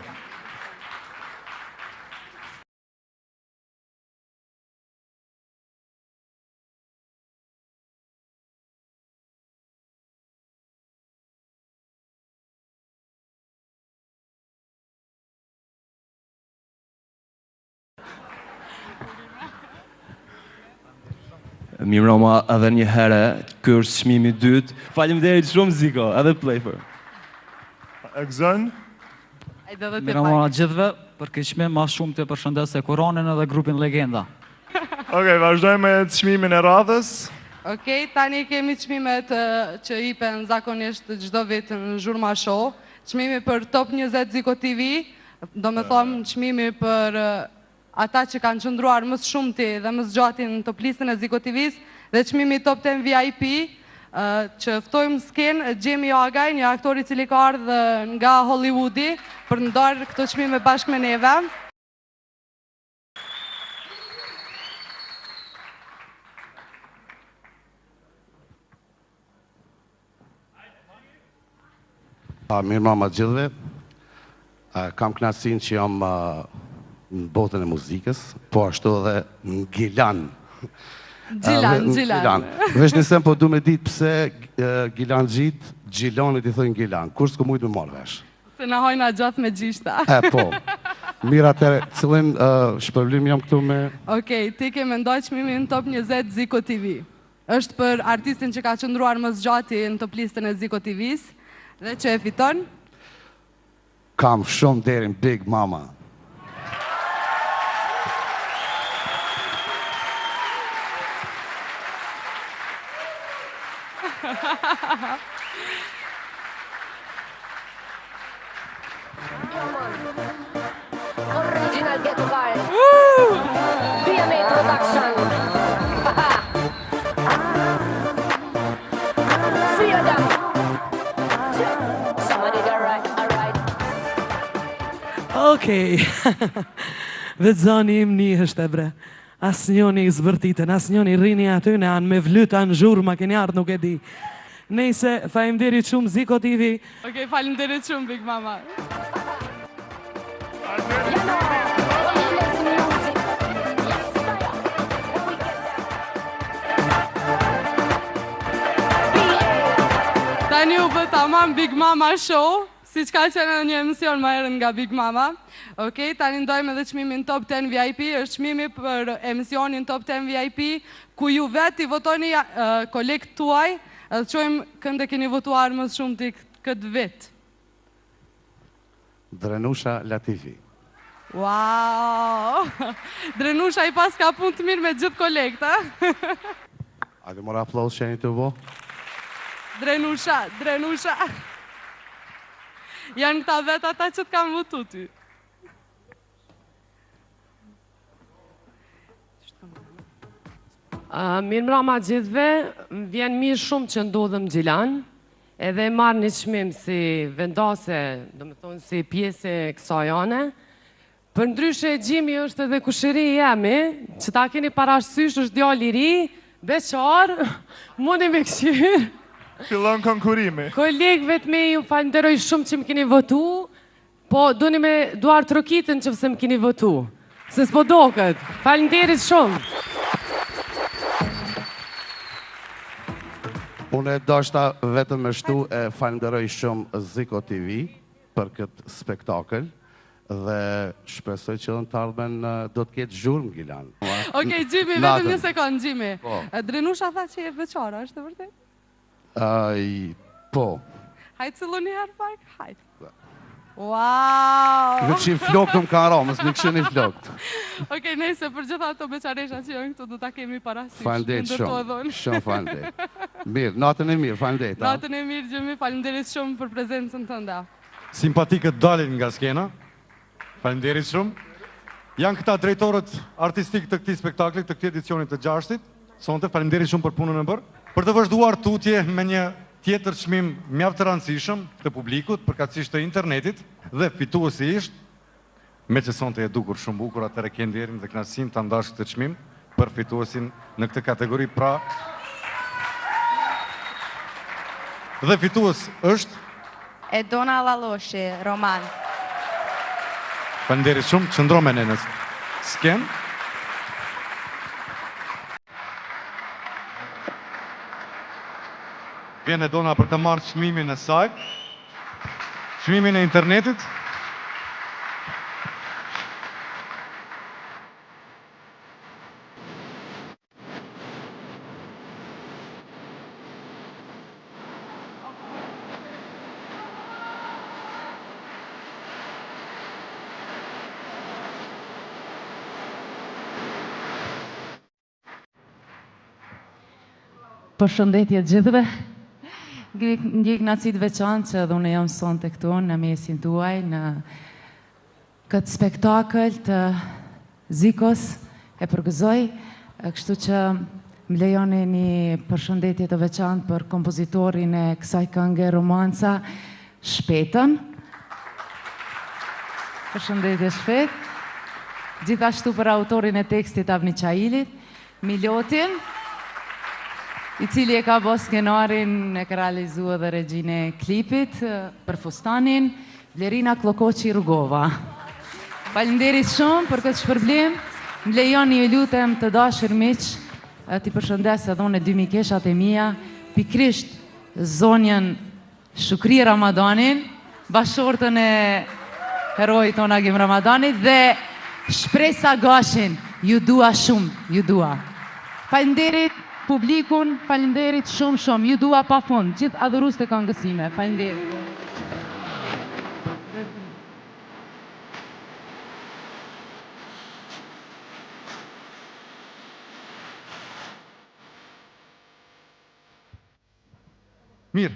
Mirëmbrëma edhe një herë, ky është çmimi i dytë. Faleminderit shumë Ziko, edhe Playfer. Egzon. Mirëmbrëma gjithëve, për këtë çmim më shumë të përshëndes e Kuronin edhe grupin Legenda. Okej, vazhdojmë me çmimin e radhës. Okej, tani kemi çmimet që ipen zakonisht çdo vit në Zhurma Show. Çmimi për Top 20 Ziko TV, do me thonë çmimi për ata që kanë qëndruar më shumëti dhe më zgjati në top listën e Ziko TV-s dhe çmimi Top 10 VIP që ftojmë skenë Gjemi Joagaj, një aktor i cili ka ardhur nga Hollywoodi për të ndarë këto çmime bashkë me neve. Mirëmbrëma gjithëve. Kam kënaqësinë që jam në botën e muzikës, po ashtu edhe në Gilan. Gjilan. Vesh nisem, po du me ditë pse Gilan gjitë, Gjilonit i thojnë Gilan. Kur s'ko mujtë me marrë vesh? Se në hojna gjatë me gjishta. Po. Mirë atëre, cilin shpërblim jam këtu me... Okej, ti ke mendoj çmimin Top 20 Ziko TV. Është për artistin që ka qëndruar më zgjati në top listën e Ziko TV-s dhe që e fiton? Kam shumë derin Big Mama. Original Ghetto Girl. BMA Production. Feel them. Somebody get right, alright. Okej. Dhe zani im një është e bre. As njoni i zbërtitën, as njoni rini aty në anë me vlyta në zhurë, ma keni ardhë nuk e di. Nejse, faleminderit shumë Ziko TV. Okej, faleminderit shumë Big Mama. Tani u bë tamam Big Mama Show, si që ka qenë një emision ma herën nga Big Mama. Okej, tani ndojmë edhe çmimin Top 10 VIP, është çmimi për emisionin Top 10 VIP, ku ju vetë i votoni kolegët tuaj, edhe qojmë kënde keni votuar më shumë të këtë vit. Drenusha Latifi. Wow! Drenusha i pas ka punë të mirë me gjithë kolegët, a? A dhe mora aplaus që e një të vo? Drenusha. Janë këta vetë ata që të kam votu ty. Mirëmbrëma gjithëve, më vjen mirë shumë që ndodhëm Gjilan. edhe marrë një çmim si vendase, do me thonë si pjesë e kësaj ane. Për ndryshe Gjimi është edhe kushëri jemi, që ta keni parasysh është djalë i ri, beqar, mundi me këshirë. Fillon konkurimi. Kolegëve të me ju falenderoj shumë që më keni votu, po doni me duar trokitën që fëse më keni votu. Se s'po do këtë. Falenderit shumë. Unë e doshta vetëm me shtu e falenderoj shumë Ziko TV për këtë spektakël dhe shpresoj që në të ardhmen do të ketë zhurmë, Gilan. Okej, Gjimi, vetëm një sekundë, Gjimi. Drenusha tha që je veçara, është të vërtet? Po. Hajtë cëllon një herë pak? Hajtë. Wow! Dhe që i flokët më ka ramës, në këshën i flokët. Okej, nejse, për gjitha ato beqaresha që janë këtu, do ta kemi parasysh. Falenderit shumë, shumë falenderit. Mirë, natën e mirë, falenderit. Natën e mirë, Gjimi, falenderit shumë për prezencën tënda. Simpatikët dalin nga skena. Falenderit shumë. Janë këta drejtorët artistik të këtij spektaklit, të këtij edicionit të 6-it. Sonte, falenderit shumë për punën e bërë. Për të vazhduar tutje me një tjetër çmim mjaft të rëndësishëm të publikut, përkatësisht të internetit, dhe fituesi ishte, me që sonte e dukur shumë bukur, atëre ke nderin dhe kënaqësinë ta ndash këtë çmim për fituesin në këtë kategori, pra. Dhe fitues është Edona Lalloshi, roman. Falenderit shumë, qëndro me ne në skenë. Vjen Edona për të marrë çmimin e saj, çmimin e internetit. Përshëndetje gjithëve. Ndjek Nacit veçantë që edhe unë jam sonte këtu në mesin tuaj në këtë spektakël të Zikos e përgëzoj, kështu që më lejoni një përshëndetje të veçantë për kompozitorin e kësaj këngë romanca, Shpetën. Përshëndetje Shpet. Gjithashtu për autorin e tekstit Avni Qailit, Milotin, i cili e ka bo skenarin, e ka realizu edhe regjine klipit, për fustanin, Vlerina Klokoqi Rugova. Falenderit shumë për këtë shpërblim, më lejoni ju lutem të dashur miq, t'i përshëndes edhe unë e dy mikeshat e mia, pikrisht zonjën Shukri Ramadanin, bashortën e herojit tonë Agim Ramadanit, dhe Shpresa Gashin, ju dua shumë, ju dua. Falenderit publikun, falenderit shumë, ju dua pa fund, gjithë adhurus të këngësime, falenderit. Mirë,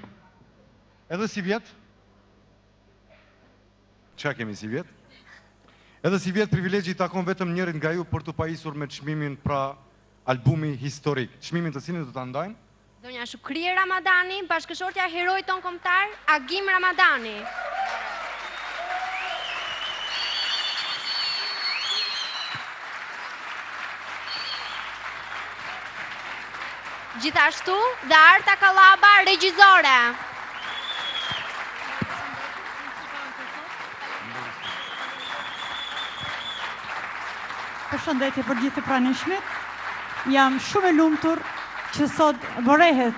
edhe si vjetë, që kemi si vjetë? Edhe si vjetë privilegji i takon vetëm njërin nga ju për të pajisur me çmimin pra albumi historik. Çmimin të cilin do ta ndajmë? Zonja Shukri Ramadani, bashkëshortja e herojit ton kombëtar Agim Ramadani. Gjithashtu dhe Arta Kallaba, regjizore. Përshëndetje për gjithë të pranishmit. Jam shumë e lumtur që sot bërehet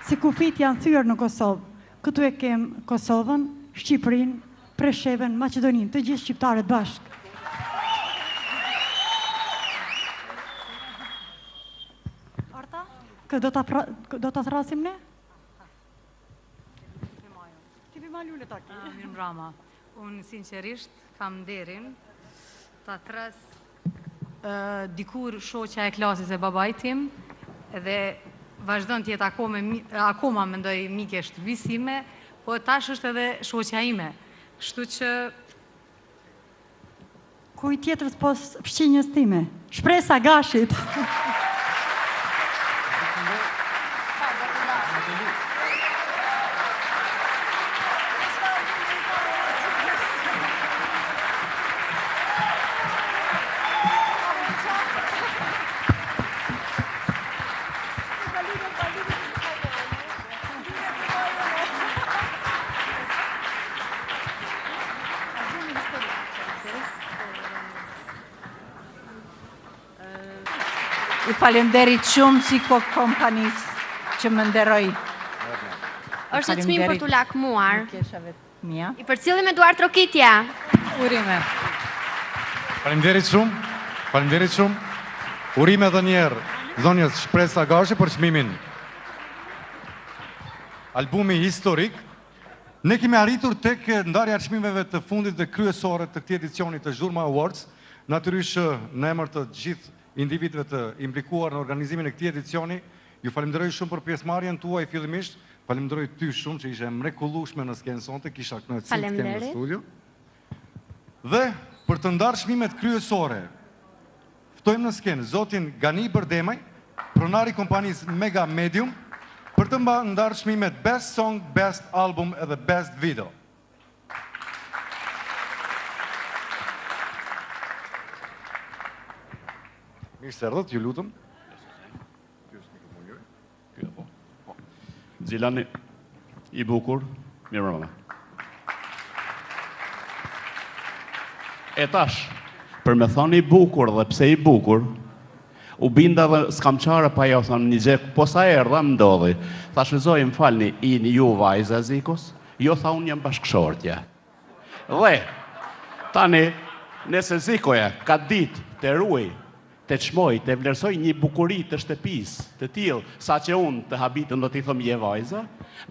si kufit janë thyrë në Kosovë. Këtu e kem Kosovën, Shqipërinë, Preshevën, Maqedoninë, të gjithë shqiptarët bashkë. Arta, do ta thrasim ne? Ti bima lule taki. Mirë mbrama. Unë sinqerisht kam nderin ta thras dikur shoqja e klasës e babait tim dhe vazhdon të jetë akoma mendoj mike shtëpisime, po tash është edhe shoqja ime. Kështu që kuj tjetër s'pos fqinjës time? Shpresa Gashit. I falemderit shumë si kompanisë që më nderoj. Është çmim për t'u lakmuar. Mia. I përcjellim Eduard Trokitja. Urime. Faleminderit shumë. Faleminderit shumë. Urime edhe një herë zonjës Shpresa Gashi për çmimin. Albumi historik. Ne kemi arritur tek ndarja e çmimeve të fundit dhe kryesore të këtij edicioni të Zhurma Awards. Natyrisht në emër të gjithë individëve të implikuar në organizimin e këtij edicioni, ju falenderoj shumë për pjesëmarrjen tuaj fillimisht. Falenderoj ty shumë që ishe mrekullueshme në skenë sonte, kisha kënaqësi të kem në studio. Dhe për të ndarë çmimet kryesore, ftojmë në skenë zotin Gani Bërdemaj, pronari i kompanisë Mega Medium, për të ndarë çmimet Best Song, Best Album edhe Best Video. Mirë se erdhët, ju lutem. Xilani i bukur, mirë mbrëma. E tash, për me thonë i bukur dhe pse i bukur, u binda dhe s'kam qare pa jo thonë një gjek, po sa erdha më ndodhi. Tha shvizoj më falni, i një ju vajza Zikos, jo tha unë jam bashkëshortja. Dhe, tani, nëse Zikoja ka dit të ruaj, të qmoj, të vlerësoj një bukuri të shtëpis, të tillë, sa që unë të habitën do t'i thëm je vajza,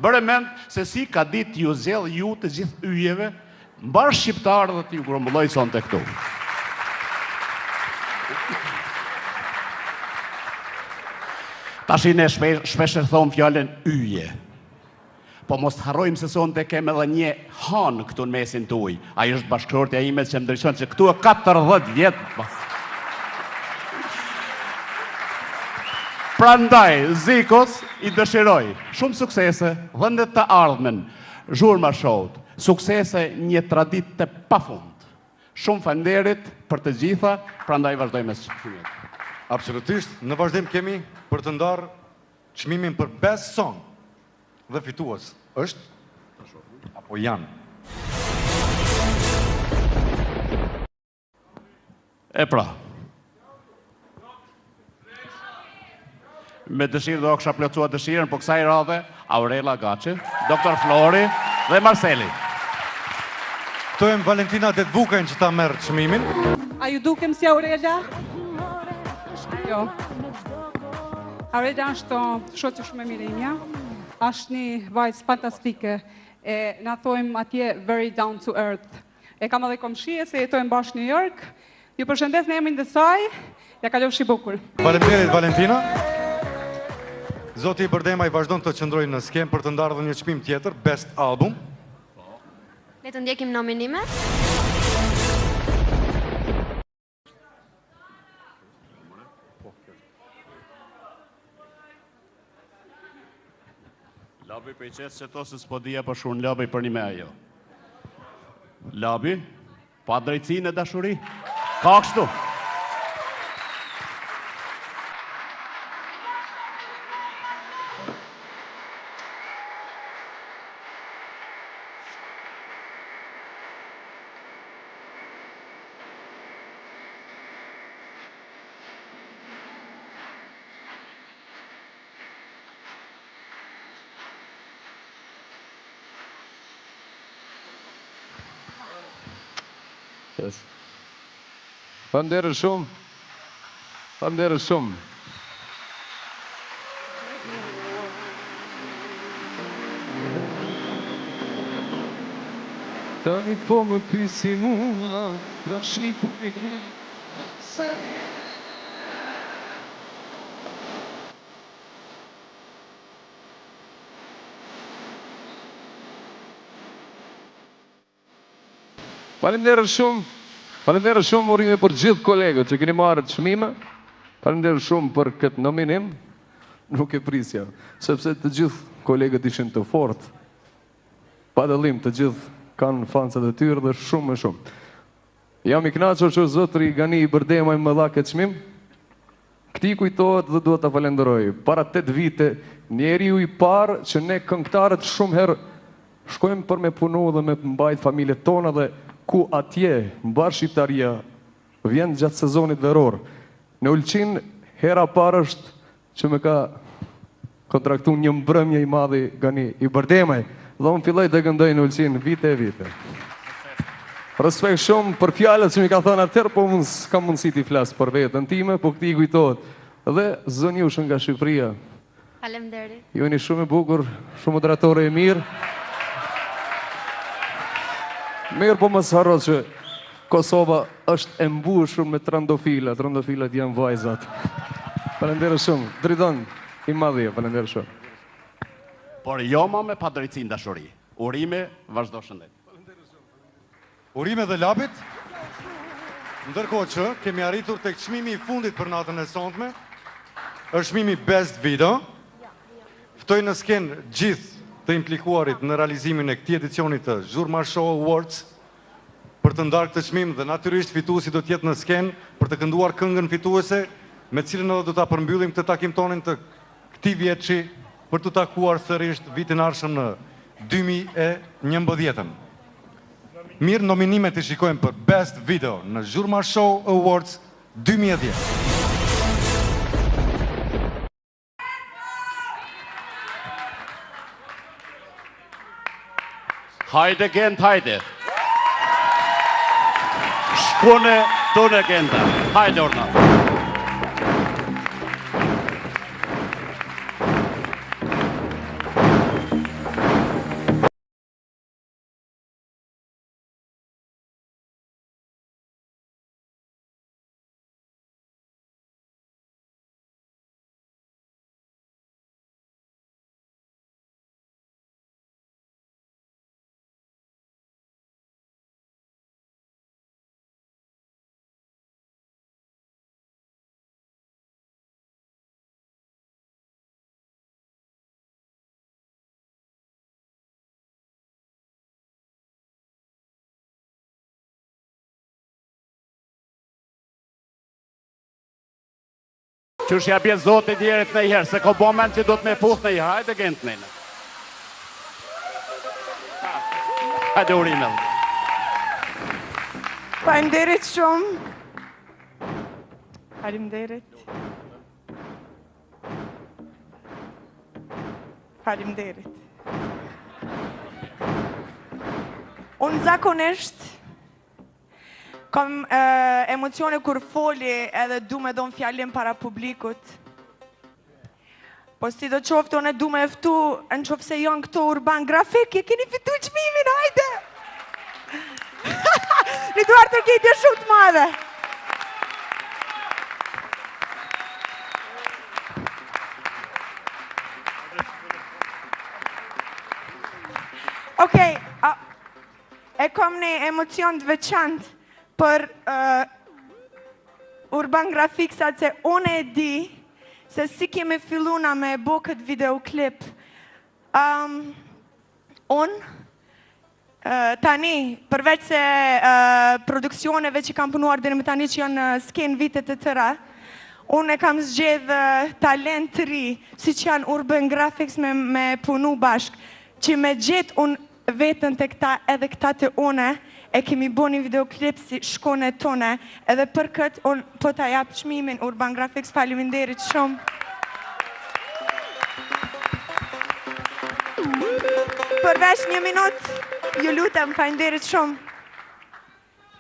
bërë mend se si ka dit ju zjedh ju të gjithë yjeve, mbar shqiptarë dhe t'ju grumbulloj son të këtu. Tashi ne shpesh e thonë fjallën yje, po mos të harrojmë se son të kem edhe një hanë këtu në mesin të uj. Ajo është bashkëshortja ime që më ndryshon që këtu e 40 vjetë. Prandaj, Zikos i dëshiroj shumë suksese, vëndet të ardhmen, Zhurma Showt, suksese një tradit të pafund. Shumë falenderit për të gjitha, prandaj vazhdojmë së çmimet. Absolutisht, në vazhdim kemi për të ndarë çmimin për Best Song dhe fitues është apo janë. E pra, me dëshirë do kësha plotësua dëshirën, po kësaj radhe, Aurela Gaçi, Dr. Flori dhe Marceli. Ftojmë Valentina Detvukajn që ta merr çmimin. A ju dukem si Aurela? Jo. Aurela është shoqë shumë e mirë imja, është një vajzë fantastike, e na thojmë atje very down to earth. E kam edhe komshije se jetojmë bashkë New York. Ju përshëndes në emrin të saj, ja kalofshi bukur. Faleminderit Valentina. Zoti Bërdemaj vazhdon të qëndrojë në skemë për të ndarë dhe një çmim tjetër, Best Album. Le të ndjekim nominimet. Labi për i qesë që to se s'po dhja për shurën labi për një me ajo. Labi, pa drejtësi në dashuri. Ka kështu. Faleminderit shumë. Faleminderit shumë. Tani po më pyesi mua, dashni ku e ke? Faleminderit shumë. Faleminderit shumë urime për gjithë kolegët që keni marrë çmime. Faleminderit shumë për këtë nominim. Nuk e prisja, sepse të gjithë kolegët ishin të fortë. Pa dallim, të gjithë kanë fancat e tyre dhe shumë e shumë. Jam i kënaqur që zotri Gani Bërdemaj më dha këtë çmim. Këtij kujtohet dhe duhet ta falenderoj. Para 8 vite, njeriu i parë që ne këngëtarët shumë herë shkojmë për me punu dhe me mbajt familjet tona dhe ku atje, mbar Shqiptaria, vjen gjatë sezonit veror. Në Ulqin, hera parë është që me ka kontraktu një mbrëmje i madhi gani i bërdemaj, dhe unë filloj të gëndoj në Ulqin vite e vite. Respekt shumë për fjalët që mi ka thënë atër, po unë s'kam mundësi t'i flasë për vetën time, po këti i kujtohet. Dhe Zënjushën nga Shqipëria. Faleminderit. Ju jeni shumë e bukur, shumë moderatore e mirë. Mirë, po mos harro që Kosova është e mbushur me trandofila, trandofilat janë vajzat. Falenderoj shumë, Dridon i madhje, falenderoj shumë. Por jo ma me padrejtësi dashuri. Urime, vazhdo shëndet. Urime dhe lapit, ndërkohë që kemi arritur tek çmimi i fundit për natën e sotme, është çmimi Best Video. Ftoj në skenë gjithë të implikuarit në realizimin e këtij edicioni të Zhurma Show Awards për të ndarë këtë çmim dhe natyrisht fituesi do të jetë në skenë për të kënduar këngën fituese, me cilën edhe do ta përmbyllim këtë takim tonin të këtij vjetçi për të takuar sërish vitin e ardhshëm në 2011. Mirë, nominimet i shikojmë për Best Video në Zhurma Show Awards 2010. Hajde Gent, hajde. Shkone tonë Genta. Hajde Orna. Qësh ja bje zotit djerit në i herë, se ko moment që do të me puth në i hajde Gent nëjnë. Hajde Urimel. Faleminderit shumë. Faleminderit. Faleminderit. Unë zakonisht kam emocione kur foli edhe du me do në fjallim para publikut. Po si do qoftë, unë du me eftu, në qoftë se janë këto Urban Grafik, e keni fitu çmimin, hajde! Një duar tërkejtje shumë të madhe. Okej, e kom një emocion të veçantë për Urban Grafik, sa që unë e di se si kemi filluna me bo këtë videoklip. Unë tani, përveç se produksioneve që kam punuar dhe në tani që janë në skenë vitet të tëra, unë e kam zgjedhë talent të ri, si që janë Urban Graphics me punu bashk, që me gjithë unë vetën të këta edhe këta të une, e kemi bo një videoklip si shkone tone, edhe për këtë unë po ta japë çmimin Urban Graphics, faleminderit shumë. Përveç një minut, ju lutem, faleminderit shumë.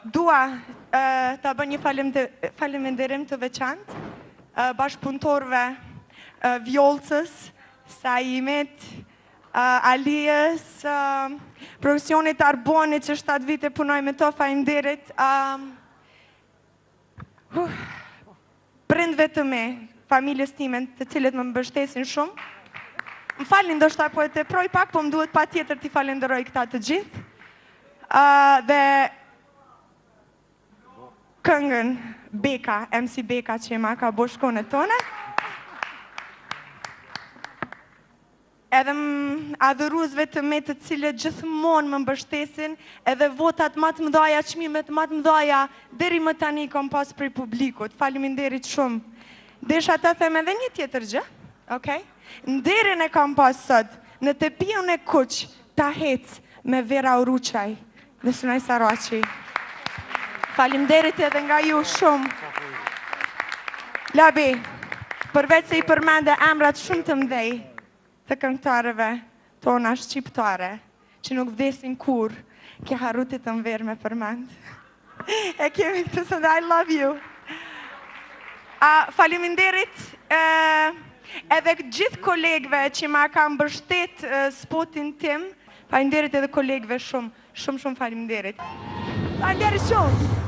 Dua ta bë një faleminderim të veçantë bashkëpunëtorëve Vjollcës, Saimit, Alijës, produksionit Arbonit që 7 vite punoj me to, faleminderit. Prindve të me, familjes time, të cilët më mbështesin shumë. Më falni ndoshta po e teproj pak, po më duhet pa tjetër t'i falenderoj këta të gjithë. Dhe këngën Beka, MC Beka që ma ka bo shkone tone. Edhe adhuruzve të me të cilët gjithmonë më mbështesin, edhe votat më të mëdhaja, çmimet më të mëdhaja, deri më tani kom pas prej publikut. Faleminderit shumë. Desha ta them edhe një tjetër gjë, okej? Nderin e kam pas sot, në Tepion e Kuq, ta hec me Vera Uruçaj dhe Sunaj Saraçi. Faleminderit edhe nga ju shumë. Labi, përveç se I përmende emrat shumë të mdhej të këngëtarëve tona shqiptare, që nuk vdesin kur, ke harutit të mverë me përmend. E kemi këtë sot, I love you. Faleminderit edhe gjithë kolegëve që ma kam mbështet spotin tim, faleminderit edhe kolegëve shumë faleminderit. Faleminderit shumë.